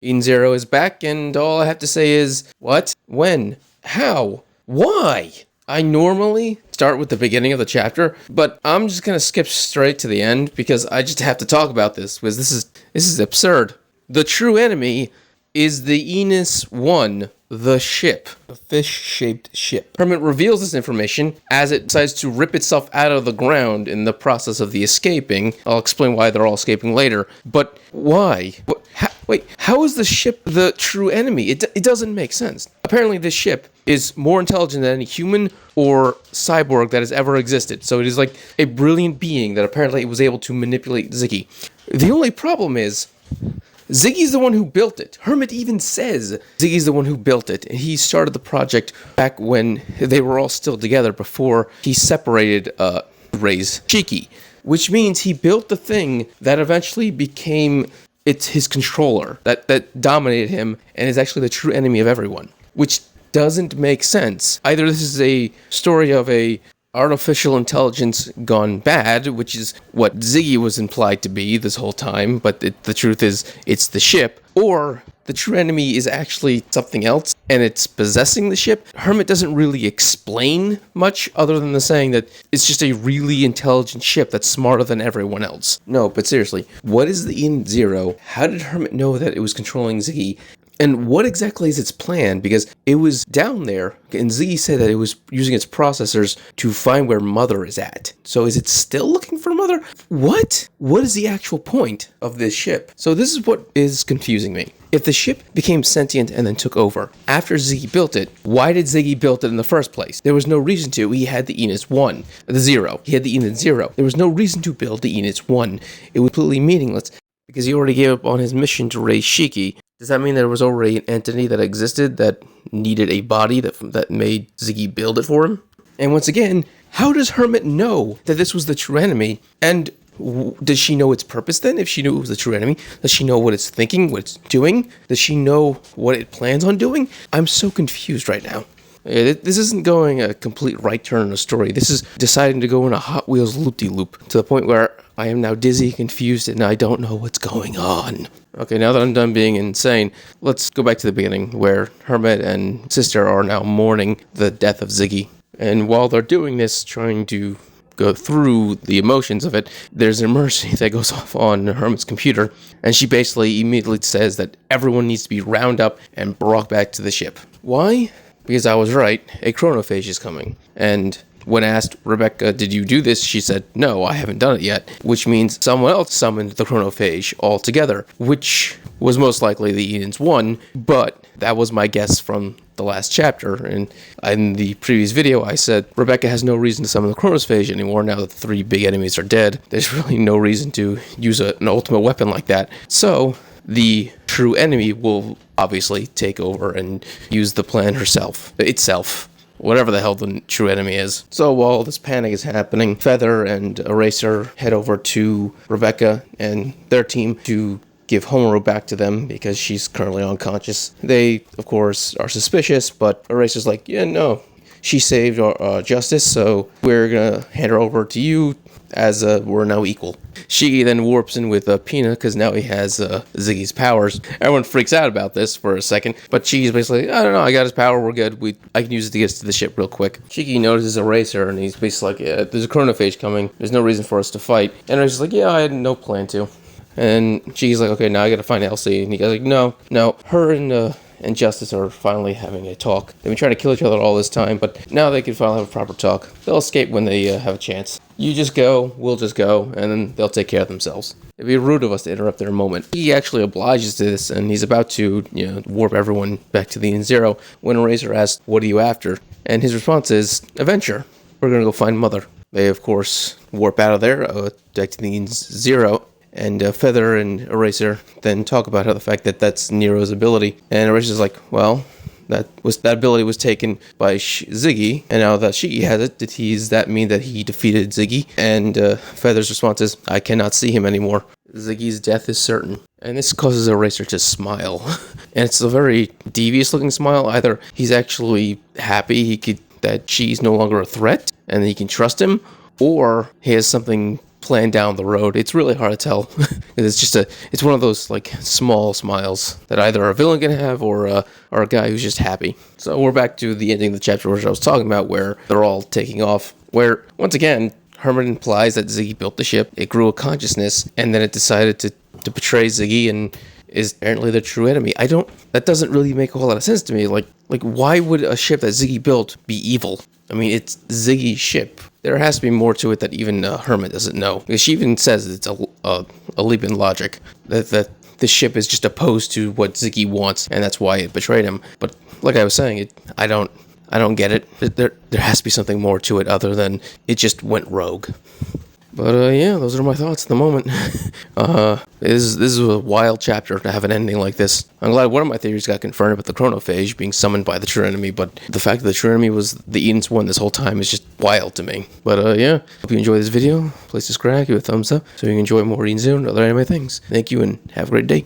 Eden Zero is back, and all I have to say is, what? When? How? Why? I normally start with the beginning of the chapter, but I'm just gonna skip straight to the end because I just have to talk about this, because this is absurd. The true enemy is the Enos 1, the ship. A fish-shaped ship. Hermit reveals this information as it decides to rip itself out of the ground in the process of the escaping. I'll explain why they're all escaping later. But why? How is the ship the true enemy? It doesn't make sense. Apparently this ship is more intelligent than any human or cyborg that has ever existed. So it is like a brilliant being that apparently was able to manipulate Ziggy. The only problem is, Ziggy's the one who built it. Hermit even says Ziggy's the one who built it. He started the project back when they were all still together before he separated Ray's Shiki. Which means he built the thing that eventually became his controller, that dominated him and is actually the true enemy of everyone. Which doesn't make sense. Either this is a story of a artificial intelligence gone bad, which is what Ziggy was implied to be this whole time, but the truth is it's the ship, or the true enemy is actually something else and it's possessing the ship. Hermit doesn't really explain much other than the saying that it's just a really intelligent ship that's smarter than everyone else. No, but seriously, what is the Eden Zero? How did Hermit know that it was controlling Ziggy? And what exactly is its plan? Because it was down there, and Ziggy said that it was using its processors to find where Mother is at. So is it still looking for Mother? What? What is the actual point of this ship? So this is what is confusing me. If the ship became sentient and then took over, after Ziggy built it, why did Ziggy build it in the first place? There was no reason to. He had the Enos 1, the 0. He had the Enos 0. There was no reason to build the Enos 1. It was completely meaningless because he already gave up on his mission to raise Shiki. Does that mean there was already an entity that existed that needed a body that made Ziggy build it for him? And once again, how does Hermit know that this was the true enemy? And does she know its purpose then? If she knew it was the true enemy, does she know what it's thinking, what it's doing? Does she know what it plans on doing? I'm so confused right now. This isn't going a complete right turn in the story. This is deciding to go in a Hot Wheels loop-de-loop to the point where I am now dizzy, confused, and I don't know what's going on. Okay, now that I'm done being insane, let's go back to the beginning where Hermit and Sister are now mourning the death of Ziggy. And while they're doing this, trying to go through the emotions of it, there's an emergency that goes off on Hermit's computer, and she basically immediately says that everyone needs to be rounded up and brought back to the ship. Why? Because I was right, a chronophage is coming. And when asked, Rebecca, did you do this? She said, no, I haven't done it yet. Which means someone else summoned the chronophage altogether, which was most likely the Eden's 1, but that was my guess from the last chapter. And in the previous video, I said Rebecca has no reason to summon the chronophage anymore now that the 3 big enemies are dead. There's really no reason to use an ultimate weapon like that. So the true enemy will obviously take over and use the plan itself, whatever the hell the true enemy is. So while this panic is happening, Feather and Eraser head over to Rebecca and their team to give Homura back to them because she's currently unconscious. They, of course, are suspicious, but Eraser's like, yeah, no, she saved our Justice, so we're gonna hand her over to you as we're now equal. Shiki then warps in with Pina because now he has Ziggy's powers. Everyone freaks out about this for a second, but Shiki's basically, I don't know, I got his power, we're good. I can use it to get to the ship real quick. Shiki notices Eraser and he's basically like, yeah, there's a chronophage coming, there's no reason for us to fight. And Eraser's like, yeah, I had no plan to. And Shiki's like, okay, now I gotta find Elsie. And he goes like, no, her and Justice are finally having a talk. They've been trying to kill each other all this time, but now they can finally have a proper talk. They'll escape when they have a chance. You just go, we'll just go, and then they'll take care of themselves. It'd be rude of us to interrupt their moment. He actually obliges to this, and he's about to, warp everyone back to the Eden Zero when Eraser asks, what are you after? And his response is, adventure. We're gonna go find Mother. They, of course, warp out of there, back to the Eden Zero. And Feather and Eraser then talk about how the fact that that's Nero's ability. And Eraser's like, well, that ability was taken by Ziggy, and now that Shiki has it, does that mean that he defeated Ziggy? And Feather's response is, I cannot see him anymore. Ziggy's death is certain. And this causes Eraser to smile. And it's a very devious looking smile. Either he's actually happy that she's no longer a threat, and he can trust him, or he has something plan down the road. It's really hard to tell. It's one of those like small smiles that either a villain can have or a guy who's just happy. So we're back to the ending of the chapter which I was talking about, where they're all taking off. Where once again, Herman implies that Ziggy built the ship. It grew a consciousness, and then it decided to betray Ziggy and is apparently the true enemy. That doesn't really make a whole lot of sense to me. Like why would a ship that Ziggy built be evil? I mean, it's Ziggy's ship. There has to be more to it that even Herman doesn't know. Because she even says it's a leap in logic. That the ship is just opposed to what Ziggy wants, and that's why it betrayed him. But like I was saying, I don't get it. There has to be something more to it other than it just went rogue. But yeah, those are my thoughts at the moment. This is a wild chapter to have an ending like this. I'm glad one of my theories got confirmed with the chronophage being summoned by the true enemy, but the fact that the true enemy was the Eden's one this whole time is just wild to me. But yeah, hope you enjoyed this video. Please subscribe, give it a thumbs up so you can enjoy more Eden Zone and other anime things. Thank you and have a great day.